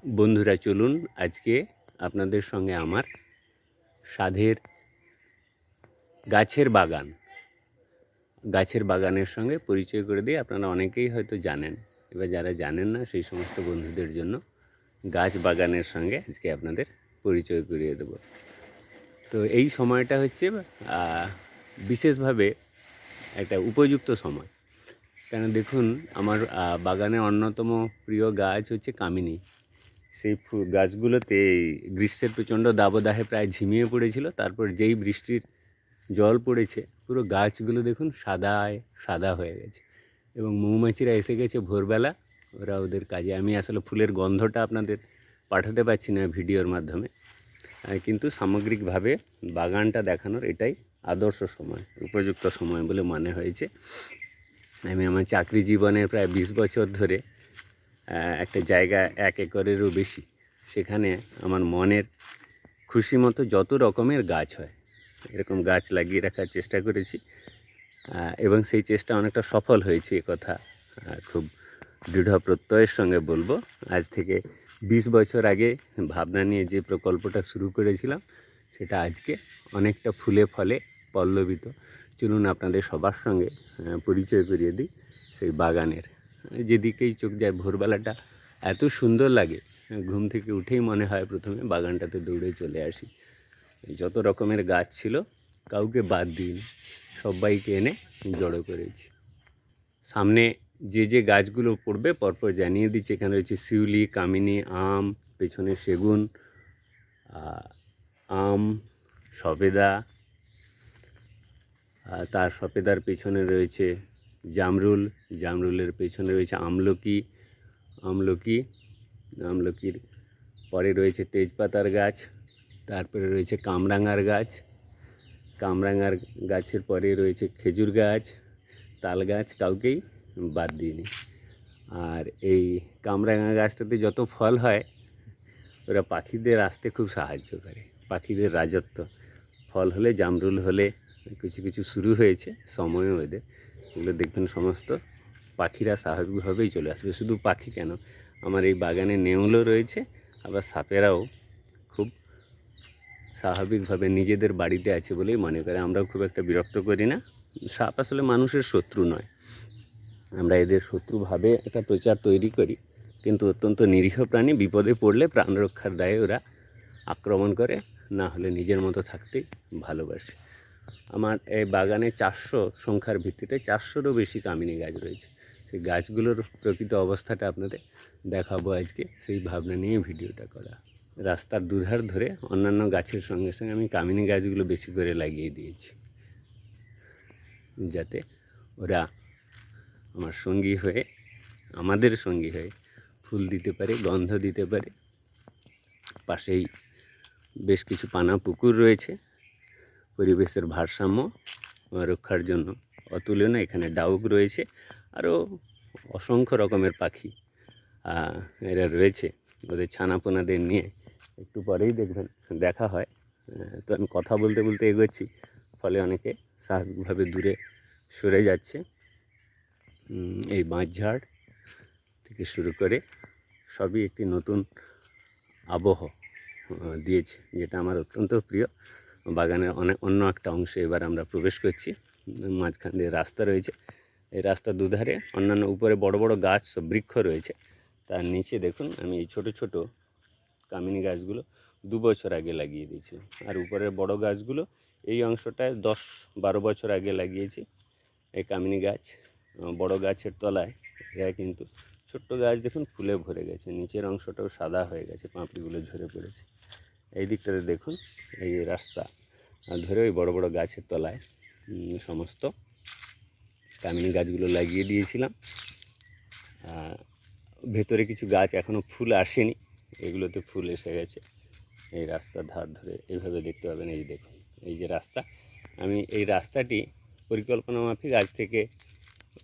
বন্ধুরা চলুন আজকে আপনাদের সঙ্গে আমার সাধের গাছের বাগানের সঙ্গে পরিচয় করে দিই। আপনারা অনেকেই হয়তো জানেন, এবার যারা জানেন না সেই সমস্ত বন্ধুদের জন্য গাছ বাগানের সঙ্গে আজকে আপনাদের পরিচয় করিয়ে দেব। তো এই সময়টা হচ্ছে বিশেষভাবে একটা উপযুক্ত সময়, কেন দেখুন আমার বাগানে অন্যতম প্রিয় গাছ হচ্ছে কামিনী। সেই গাছগুলোতে গ্রীষ্মের প্রচণ্ড দাবদাহে প্রায় ঝিমিয়ে পড়েছিল, তারপর যেই বৃষ্টির জল পড়েছে পুরো গাছগুলো দেখুন সাদা হয়ে গেছে এবং মৌমাছিরা এসে গেছে ভোরবেলা ওরা ওদের কাজে। আমি আসলে ফুলের গন্ধটা আপনাদের পাঠাতে পারছি না ভিডিওর মাধ্যমে, কিন্তু সামগ্রিকভাবে বাগানটা দেখানোর এটাই আদর্শ সময়, উপযুক্ত সময় বলে মনে হয়েছে। আমি আমার চাকরি জীবনে প্রায় 20 বছর ধরে একটা জায়গা 1 একরেরও বেশি, সেখানে আমার মনের খুশি মতো যত রকমের গাছ হয় এরকম গাছ লাগিয়ে রাখার চেষ্টা করেছি এবং সেই চেষ্টা অনেকটা সফল হয়েছে, এ কথা খুব দৃঢ় প্রত্যয়ের সঙ্গে বলবো। আজ থেকে 20 বছর আগে ভাবনা নিয়ে যে প্রকল্পটা শুরু করেছিলাম সেটা আজকে অনেকটা ফুলে ফলে পল্লবিত। চলুন আপনাদের সবার সঙ্গে পরিচয় করিয়ে দিই সেই বাগানের। যেদিকেই চোখ যায় ভোরবেলাটা এত সুন্দর লাগে, ঘুম থেকে উঠেই মনে হয় প্রথমে বাগানটাতে দৌড়ে চলে আসি। যত রকমের গাছ ছিল কাউকে বাদ দিইনি, সবাইকে এনে জড়ো করেছি। সামনে যে গাছগুলো পড়বে পরপর জানিয়ে দিচ্ছি। এখানে রয়েছে শিউলি, কামিনী, আম, পেছনে সেগুন, আম, সবেদা, তার সবেদার পেছনে রয়েছে জামরুলের পেছনে রয়েছে আমলকির পরে রয়েছে তেজপাতার গাছ, তারপরে রয়েছে কামরাঙার গাছের পরে রয়েছে খেজুর গাছ, তাল গাছ, কাউকেই বাদ দিইনি। আর এই কামরাঙা গাছটাতে যত ফল হয় ওরা পাখিদের আসতে খুব সাহায্য করে, পাখিদের রাজত্ব। ফল হলে, জামরুল হলে, কিছু শুরু হয়েছে সময়ও এদের, এগুলো দেখবেন সমস্ত পাখিরা স্বাভাবিকভাবেই চলে আসবে। শুধু পাখি কেন, আমার এই বাগানে নেউলও রয়েছে, আবার সাপেরাও খুব স্বাভাবিকভাবে নিজেদের বাড়িতে আছে বলেই মনে করে। আমরাও খুব একটা বিরক্ত করি না। সাপ আসলে মানুষের শত্রু নয়, আমরা এদের শত্রুভাবে একটা প্রচার তৈরি করি, কিন্তু অত্যন্ত নিরীহ প্রাণী। বিপদে পড়লে প্রাণ রক্ষার দায়ে ওরা আক্রমণ করে, না হলে নিজের মতো থাকতেই ভালোবাসে। আমার এই বাগানে 400 সংখ্যার ভিত্তিতে 400রও বেশি কামিনী গাছ রয়েছে। সেই গাছগুলোর প্রকৃত অবস্থাটা আপনাদের দেখাবো আজকে, সেই ভাবনা নিয়ে ভিডিওটা করা। রাস্তার দুধার ধরে অন্যান্য গাছের সঙ্গে সঙ্গে আমি কামিনী গাছগুলো বেশি করে লাগিয়ে দিয়েছি, যাতে ওরা আমাদের সঙ্গী হয়ে ফুল দিতে পারে, গন্ধ দিতে পারে। পাশেই বেশ কিছু পানা পুকুর রয়েছে, পরিবেশের ভারসাম্য রক্ষার জন্য অতুলনীয়। এখানে ডাউক রয়েছে, আরও অসংখ্য রকমের পাখি এরা রয়েছে। ওদের ছানাপোনাদের নিয়ে একটু পরেই দেখা হয়। তো আমি কথা বলতে বলতে এগোচ্ছি, ফলে অনেকে স্বাভাবিকভাবে দূরে সরে যাচ্ছে। এই বাঁশঝাড় থেকে শুরু করে সবই একটি নতুন আবহ দিয়েছে, যেটা আমার অত্যন্ত প্রিয়। বাগানের অন্য একটা অংশে এবার আমরা প্রবেশ করছি। মাঝখান দিয়ে রাস্তা রয়েছে, এই রাস্তার দুধারে অন্যান্য উপরে বড় বড় গাছ, সব বৃক্ষ রয়েছে। তার নিচে দেখুন আমি এই ছোট কামিনী গাছগুলো 2 বছর আগে লাগিয়ে দিয়েছি। আর উপরের বড় গাছগুলো এই অংশটায় 10-12 বছর আগে লাগিয়েছি। এই কামিনী গাছ বড় গাছের তলায় এরা কিন্তু ছোট্ট গাছ দেখুন ফুলে ভরে গেছে, নিচের অংশটাও সাদা হয়ে গেছে, পাপড়িগুলো ঝরে পড়েছে। এই দিকটাতে দেখুন এই রাস্তা ধরে ওই বড় বড় গাছের তলায় সমস্ত কামিনী গাছগুলো লাগিয়ে দিয়েছিলাম। ভেতরে কিছু গাছ এখনও ফুল আসেনি, এগুলোতে ফুল এসে গেছে। এই রাস্তার ধার ধরে এইভাবে দেখতে পাবেন, এই দেখুন এই যে রাস্তা। আমি এই রাস্তাটি পরিকল্পনা মাফিক আজ থেকে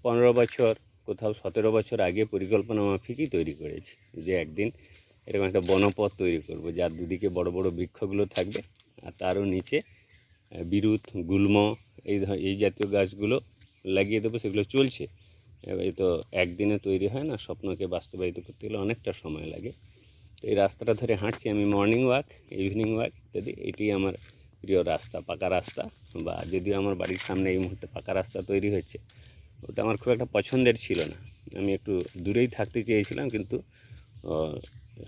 15 বছর, কোথাও 17 বছর আগে পরিকল্পনা মাফিকই তৈরি করেছি, যে একদিন এরকম একটা বনপথ তৈরি করব, যার দুদিকে বড় বড় বৃক্ষগুলো থাকবে, আর তারও নিচে বিরুৎ, গুল্ম, এই জাতীয় গাছগুলো লাগিয়ে দেবো। সেগুলো চলছে, এ তো একদিনে তৈরি হয় না, স্বপ্নকে বাস্তবায়িত করতে গেলে অনেকটা সময় লাগে। এই রাস্তাটা ধরে হাঁটছি আমি, মর্নিং ওয়াক, ইভিনিং ওয়াক ইত্যাদি। এটি আমার প্রিয় রাস্তা, পাকা রাস্তা। বা যদিও আমার বাড়ির সামনে এই মুহূর্তে পাকা রাস্তা তৈরি হচ্ছে, ওটা আমার খুব একটা পছন্দের ছিল না। আমি একটু দূরেই থাকতে চেয়েছিলাম, কিন্তু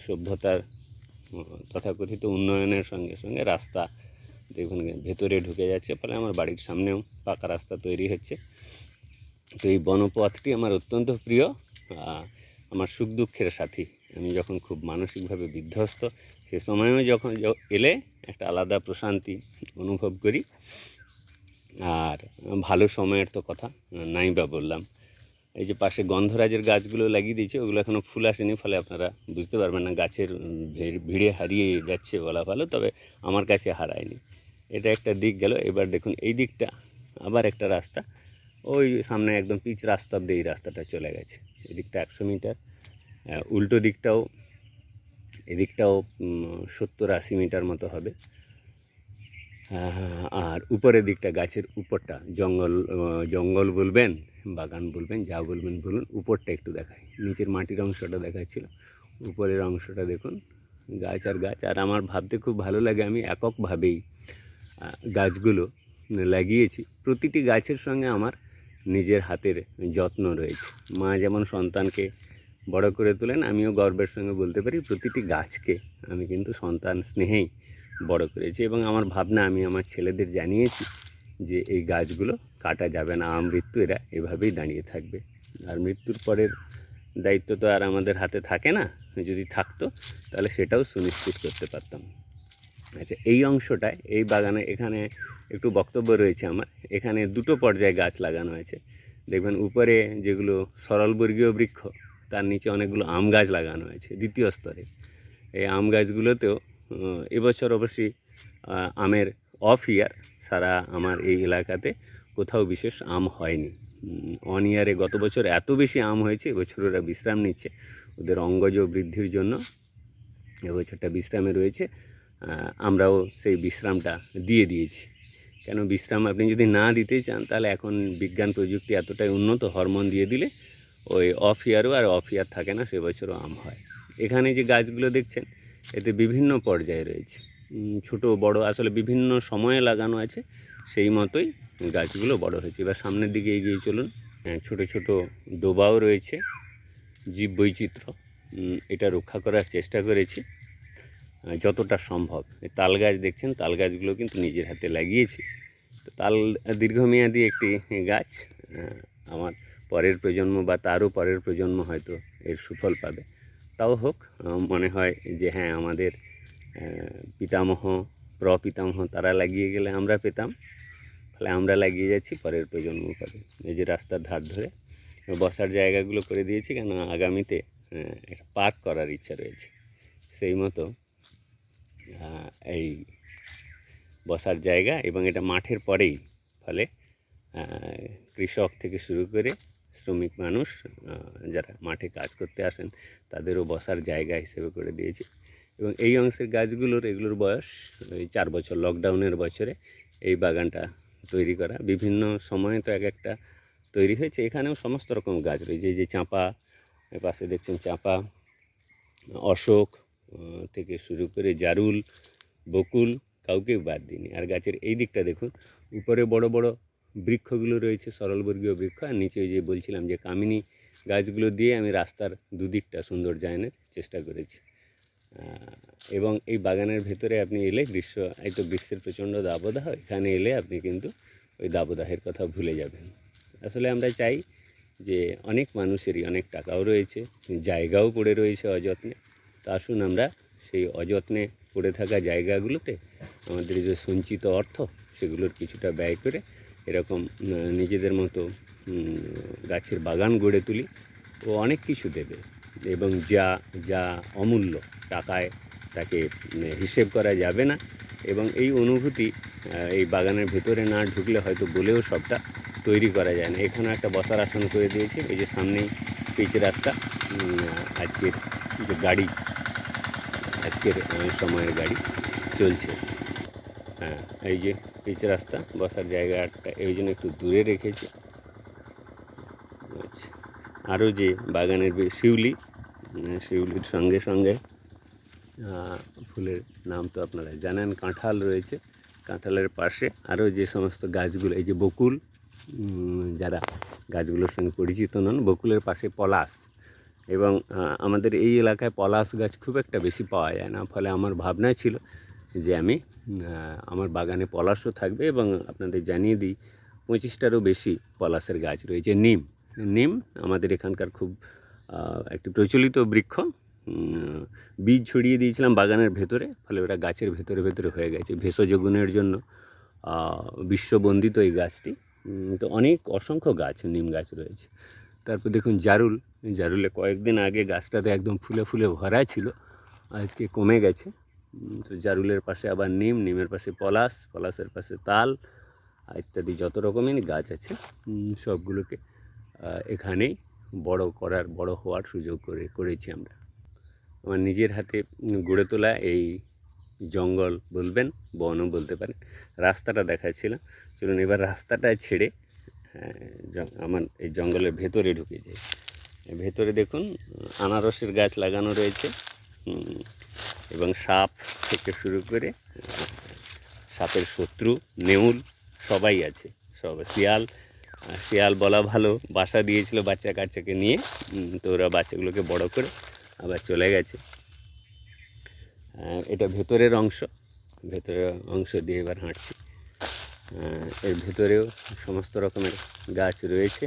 সভ্যতার তথাকথিত উন্নয়নের সঙ্গে সঙ্গে রাস্তা দেখুন ভেতরে ঢুকে যাচ্ছে, ফলে আমার বাড়ির সামনেও পাকা রাস্তা তৈরি হচ্ছে। তো এই বনপথটি আমার অত্যন্ত প্রিয়, আমার সুখ দুঃখের সাথী। আমি যখন খুব মানসিকভাবে বিধ্বস্ত, সে সময়ও যখন এলে একটা আলাদা প্রশান্তি অনুভব করি। আর ভালো সময়ের তো কথা নাই বা বললাম। এই যে পাশে গন্ধরাজের গাছগুলো লাগিয়ে দিয়েছে, ওগুলো এখনও ফুল আসেনি, ফলে আপনারা বুঝতে পারবেন না, গাছের ভিড়ে হারিয়ে যাচ্ছে বলা ভালো, তবে আমার কাছে হারায়নি। এটা একটা দিক গেল। এবার দেখুন এই দিকটা আবার একটা রাস্তা, ওই সামনে একদম পিচ রাস্তা দিয়ে এই রাস্তাটা চলে গেছে। এদিকটা 100 মিটার, উল্টো দিকটাও, এদিকটাও 70-80 মিটার মতো হবে। আর উপরের দিকটা, গাছের উপরটা জঙ্গল বলবেন, বাগান বলবেন, যা বলবেন বলুন। উপরটা একটু দেখায়, নিচের মাটির অংশটা দেখাচ্ছিল, উপরের অংশটা দেখুন, গাছ আর গাছ। আর আমার ভাবতে খুব ভালো লাগে, আমি এককভাবেই গাছগুলো লাগিয়েছি। প্রতিটি গাছের সঙ্গে আমার নিজের হাতের যত্ন রয়েছে। মা যেমন সন্তানকে বড় করে তোলেন, আমিও গর্বের সঙ্গে বলতে পারি প্রতিটি গাছকে আমি কিন্তু সন্তান স্নেহেই বড় করেছি। এবং আমার ভাবনা আমি আমার ছেলেদের জানিয়েছি যে এই গাছগুলো কাটা যাবে না, আমৃত্যু এরা এভাবেই দাঁড়িয়ে থাকবে। আর মৃত্যুর পরের দায়িত্ব তো আর আমাদের হাতে থাকে না, যদি থাকতো তাহলে সেটাও সুনিশ্চিত করতে পারতাম। আচ্ছা, এই অংশটায়, এই বাগানে, এখানে একটু বক্তব্য রয়েছে আমার। এখানে দুটো পর্যায়ে গাছ লাগানো হয়েছে। দেখবেন উপরে যেগুলো সরলবর্গীয় বৃক্ষ, তার নিচে অনেকগুলো আম গাছ লাগানো হয়েছে দ্বিতীয় স্তরে। এই আম গাছগুলোতেও এবছর অবশ্যই আমের অফ ইয়ার, সারা আমার এই এলাকাতে কোথাও বিশেষ আম হয়নি। অন ইয়ারে গত বছর এত বেশি আম হয়েছে, এবছর ওরা বিশ্রাম নিচ্ছে ওদের অঙ্গজ বৃদ্ধির জন্য। এবছরটা বিশ্রামে রয়েছে, আমরাও সেই বিশ্রামটা দিয়ে দিয়েছি। কেন বিশ্রাম আপনি যদি না দিতে চান, তাহলে এখন বিজ্ঞান প্রযুক্তি এতটাই উন্নত, হরমোন দিয়ে দিলে ওই অফ ইয়ারও আর অফ ইয়ার থাকে না, সে বছরও আম হয়। এখানে যে গাছগুলো দেখছেন, এতে বিভিন্ন পর্যায়ে রয়েছে, ছোট বড়, আসলে বিভিন্ন সময়ে লাগানো আছে, সেই মতোই গাছগুলো বড় হয়েছে। এবার সামনের দিকে এগিয়ে চলুন। ছোট ছোট ডোবাও রয়েছে, জীব বৈচিত্র্য, এটা রক্ষা করার চেষ্টা করেছি যতটা সম্ভব। তাল গাছ দেখছেন, তাল গাছগুলো কিন্তু নিজের হাতে লাগিয়েছি। তো তাল দীর্ঘমেয়াদী একটি গাছ, আমার পরের প্রজন্ম বা তারও পরের প্রজন্ম হয়তো এর সুফল পাবে। তাও হোক, মনে হয় যে হ্যাঁ, আমাদের পিতামহ, প্রপিতামহ তারা লাগিয়ে গেলে আমরা পেতাম, ফলে আমরা লাগিয়ে যাচ্ছি, পরের প্রজন্ম পাবে। এই যে রাস্তার ধার ধরে বসার জায়গাগুলো করে দিয়েছি, কেন আগামীতে একটা পার্ক করার ইচ্ছা রয়েছে। সেই মতো এই বসার জায়গা, এবং এটা মাঠের পরেই, ফলে কৃষক থেকে শুরু করে শ্রমিক মানুষ যারা মাঠে কাজ করতে আসেন, তাদেরও বসার জায়গা হিসেবে করে দিয়েছি। এবং এই অংশের গাছগুলোর, এগুলোর বয়স ওই 4 বছর, লকডাউনের বছরে এই বাগানটা তৈরি করা। বিভিন্ন সময়ে তো এক একটা তৈরি হয়েছে। এখানেও সমস্ত রকম গাছ রয়েছে, এই যে চাঁপা, পাশে দেখছেন চাঁপা, অশোক থেকে শুরু করে জারুল, বকুল, কাউকে বাদ দিইনি। আর গাছের এই দিকটা দেখুন, উপরে বড় বড় বৃক্ষগুলো রয়েছে, সরলবর্গীয় বৃক্ষ, আর নিচে যে বলছিলাম যে কামিনী গাছগুলো দিয়ে আমি রাস্তার দুদিকটা সৌন্দর্যায়নের চেষ্টা করেছি। এবং এই বাগানের ভেতরে আপনি এলে এই তো গ্রীষ্মের প্রচণ্ড দাবদাহ, এখানে এলে আপনি কিন্তু ওই দাবদাহের কথা ভুলে যাবেন। আসলে আমরা চাই যে অনেক মানুষেরই অনেক টাকাও রয়েছে, জায়গাও পড়ে রয়েছে অযত্নে। তো আসুন আমরা সেই অযত্নে পড়ে থাকা জায়গাগুলোতে আমাদের যে সঞ্চিত অর্থ, সেগুলোর কিছুটা ব্যয় করে এরকম নিজেদের মতো গাছের বাগান গড়ে তুলি। ও অনেক কিছু দেবে, এবং যা যা অমূল্য, টাকায় তাকে হিসেব করা যাবে না। এবং এই অনুভূতি এই বাগানের ভেতরে না ঢুকলে হয়তো বলেও সবটা তৈরি করা যায় না। এখানে একটা বসার আসন করে দিয়েছি, এই যে সামনেই পিচ রাস্তা, আজকের যে গাড়ি, আজকের সময়ের গাড়ি চলছে। এই যে পিচ রাস্তা, বসার জায়গাটা এই জন্য একটু দূরে রেখেছি। আচ্ছা, আরও যে বাগানের শিউলির সঙ্গে সঙ্গে ফুলের নাম তো আপনারা জানেন, কাঁঠাল রয়েছে। কাঁঠালের পাশে আরও যে সমস্ত গাছগুলো, এই যে বকুল, যারা গাছগুলোর সঙ্গে পরিচিত নন, বকুলের পাশে পলাশ। এবং আমাদের এই এলাকায় পলাশ গাছ খুব একটা বেশি পাওয়া যায় না, ফলে আমার ভাবনা ছিল যে আমি আমার বাগানে পলাশও থাকবে। এবং আপনাদের জানিয়ে দিই, 25টারও বেশি পলাশের গাছ রয়েছে। নিম আমাদের এখানকার খুব একটি প্রচলিত বৃক্ষ। বীজ ছড়িয়ে দিয়েছিলাম বাগানের ভেতরে, ফলে ওরা গাছের ভেতরে ভেতরে হয়ে গেছে। ভেষজ গুণের জন্য বিশ্ববন্দিত এই গাছটি। তো অনেক অসংখ্য গাছ, নিম গাছ রয়েছে। তারপর দেখুন জারুলে কয়েকদিন আগে গাছটাতে একদম ফুলে ফুলে ভরা ছিল, আজকে কমে গেছে। তো জারুলের পাশে আবার নিমের পাশে পলাশের পাশে তাল ইত্যাদি যত রকমের গাছ আছে, সবগুলোকে এখানেই বড় হওয়ার সুযোগ করেছি আমরা। আমার নিজের হাতে গড়ে তোলা এই জঙ্গল বলবেন, বনও বলতে পারেন। রাস্তাটা দেখাচ্ছিলাম, চলুন এবার রাস্তাটা ছেড়ে আমার এই জঙ্গলের ভেতরে ঢুকে যাই। ভেতরে দেখুন আনারসের গাছ লাগানো রয়েছে, এবং সাপ থেকে শুরু করে সাপের শত্রু নেউল সবাই আছে। শিয়াল বলা ভালো, বাসা দিয়েছিল বাচ্চা কাচ্চাকে নিয়ে, তো ওরা বাচ্চাগুলোকে বড় করে আবার চলে গেছে। এটা ভেতরের অংশ দিয়ে এবার হাঁটছি। এর ভেতরেও সমস্ত রকমের গাছ রয়েছে,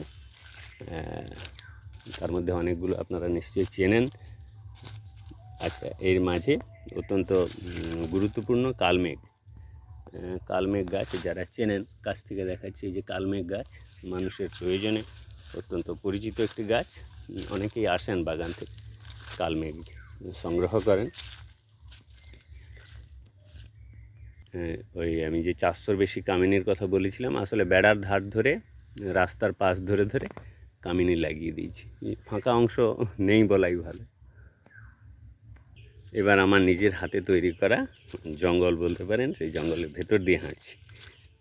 তার মধ্যে অনেকগুলো আপনারা নিশ্চয়ই চেনেন। আচ্ছা, এর মাঝে অত্যন্ত গুরুত্বপূর্ণ কালমেঘ গাছ, যারা চেনেন কাছ থেকে দেখাচ্ছি। এই যে কালমেঘ গাছ মানুষের প্রয়োজনে অত্যন্ত পরিচিত একটি গাছ। অনেকেই আসেন বাগান থেকে কালমেঘ সংগ্রহ করেন। ওই আমি যে 400-র বেশি কামিনীর কথা বলেছিলাম, আসলে বেড়ার ধার ধরে, রাস্তার পাশ ধরে ধরে কামিনী লাগিয়ে দিয়েছি। ফাঁকা অংশ নেই বলাই ভালো। এবার আমার নিজের হাতে তৈরি করা জঙ্গল বলতে পারেন, সেই জঙ্গলের ভেতর দিয়ে হাঁটছি।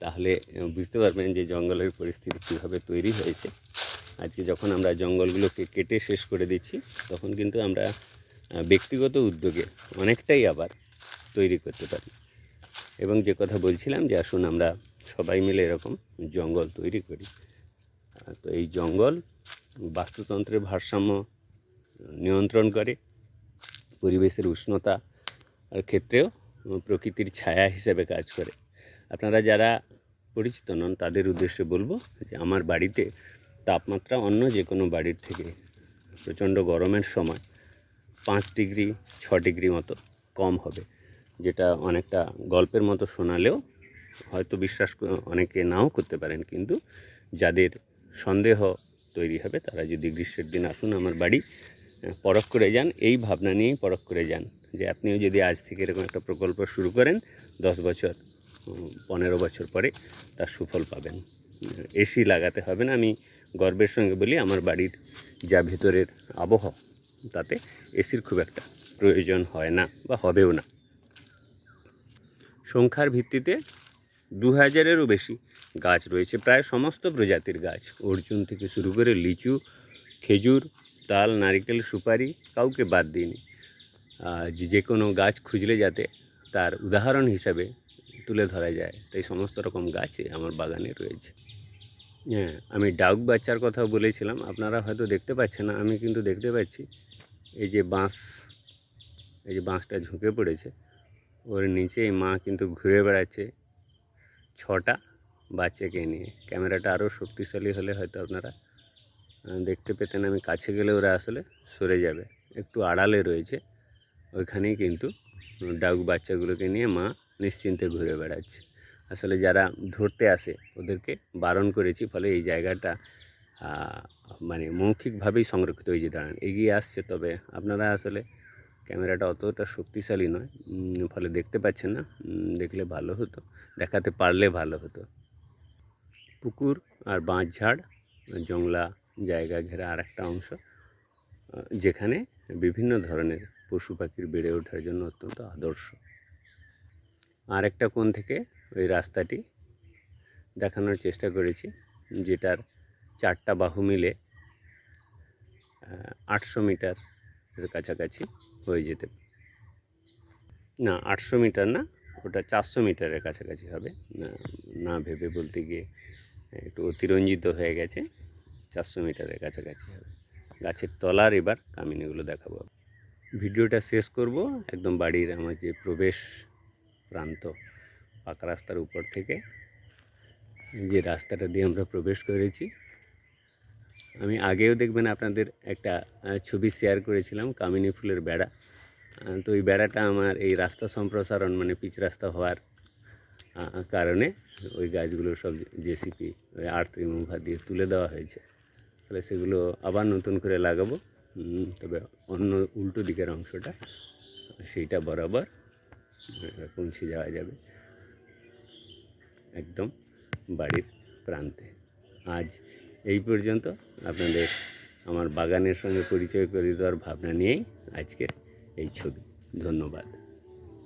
তাহলে বুঝতে পারবেন যে জঙ্গলের পরিস্থিতি কীভাবে তৈরি হয়েছে। আজকে যখন আমরা জঙ্গলগুলোকে কেটে শেষ করে দিচ্ছি, তখন কিন্তু আমরা ব্যক্তিগত উদ্যোগে অনেকটাই আবার তৈরি করতে পারি। এবং যে কথা বলছিলাম যে আসুন আমরা সবাই মিলে এরকম জঙ্গল তৈরি করি। তো এই জঙ্গল বাস্তুতন্ত্রের ভারসাম্য নিয়ন্ত্রণ করে, পরিবেশের উষ্ণতার ক্ষেত্রেও প্রকৃতির ছায়া হিসেবে কাজ করে। আপনারা যারা পরিচিত নন তাদের উদ্দেশ্যে বলবো যে আমার বাড়িতে তাপমাত্রা অন্য যে কোনো বাড়ির থেকে প্রচণ্ড গরমের সময় 5 ডিগ্রি 6 ডিগ্রি মতো কম হবে, যেটা অনেকটা গল্পের মতো শোনালেও হয়তো বিশ্বাস অনেকে নাও করতে পারেন, কিন্তু যাদের সন্দেহ তৈরি হবে তারা যদি গ্রীষ্মের দিন আসুন আমার বাড়ি, পরখ করে যান, এই ভাবনা নিয়েই পরখ করে যান যে আপনিও যদি আজ থেকে এরকম একটা প্রকল্প শুরু করেন, 10 বছর 15 বছর পরে তার সুফল পাবেন। এসি লাগাতে হবে না। আমি গর্বের সঙ্গে বলি আমার বাড়ির যা ভেতরের আবহাওয়া, তাতে এসির খুব একটা প্রয়োজন হয় না বা হবেও না। সংখ্যার ভিত্তিতে 2000-এরও বেশি গাছ রয়েছে, প্রায় সমস্ত প্রজাতির গাছ, অর্জুন থেকে শুরু করে লিচু, খেজুর, তাল, নারিকেল, সুপারি, কাউকে বাদ দিইনি। যে কোনো গাছ খুঁজলে যাতে তার উদাহরণ হিসাবে তুলে ধরা যায়, তাই সমস্ত রকম গাছ আমার বাগানে রয়েছে। হ্যাঁ, আমি ডাউক বাচ্চার কথা বলেছিলাম, আপনারা হয়তো দেখতে পাচ্ছেন না, আমি কিন্তু দেখতে পাচ্ছি। এই যে বাঁশটা ঝুঁকে পড়েছে, ওর নিচে মা কিন্তু ঘুরে বেড়াচ্ছে 6টা বাচ্চাকে নিয়ে। ক্যামেরাটা আরও শক্তিশালী হলে হয়তো আপনারা দেখতে পেতেন। আমি কাছে গেলে ওরা আসলে সরে যাবে, একটু আড়ালে রয়েছে, ওইখানেই কিন্তু ডাউক বাচ্চাগুলোকে নিয়ে মা নিশ্চিন্তে ঘুরে বেড়াচ্ছে। আসলে যারা ধরতে আসে ওদেরকে বারণ করেছি, ফলে এই জায়গাটা মানে মৌখিকভাবেই সংরক্ষিত হয়ে যে দাঁড়ান এগিয়ে আসছে, তবে আপনারা আসলে ক্যামেরাটা অতটা শক্তিশালী নয়, ফলে দেখতে পাচ্ছেন না। দেখলে ভালো হতো, দেখাতে পারলে ভালো হতো। পুকুর আর বাঁশঝাড় জংলা জায়গা ঘেরা আর একটা অংশ, যেখানে বিভিন্ন ধরনের পশু পাখির বেড়ে ওঠার জন্য অত্যন্ত আদর্শ। আর একটা কোণ থেকে ওই রাস্তাটি দেখানোর চেষ্টা করেছি, যেটার 4টা বাহু মিলে 800 মিটারের কাছাকাছি হয়ে যেতে। না 800 মিটার না, ওটা 400 মিটারের কাছাকাছি হবে। না না ভেবে বলতে গিয়ে একটু অতিরঞ্জিত হয়ে গেছে। 400 মিটারের কাছাকাছি হবে। গাছের তলার এবার কামিনীগুলো দেখাবো। ভিডিওটা শেষ করব একদম বাড়ির আমার যে প্রবেশ প্রান্ত, পাকা রাস্তার উপর থেকে যে রাস্তাটা দিয়ে আমরা প্রবেশ করেছি। আমি আগেও দেখবেন আপনাদের একটা ছবি শেয়ার করেছিলাম কামিনী ফুলের বেড়া। তো এই বেড়াটা আমার এই রাস্তা সম্প্রসারণ মানে পিচ রাস্তা হওয়ার কারণে ওই গাছগুলো সব জেসিপি ওই আর্থ রিমুভার দিয়ে তুলে দেওয়া হয়েছে। তাহলে সেগুলো আবার নতুন করে লাগাবো। তবে অন্য উল্টো দিকের অংশটা সেইটা বরাবর পৌঁছে যাওয়া যাবে একদম বাড়ির প্রান্তে। আজ এই পর্যন্ত। আপনাদের আমার বাগানের সঙ্গে পরিচয় করে দেওয়ার ভাবনা নিয়েই আজকের এই ছবি। ধন্যবাদ।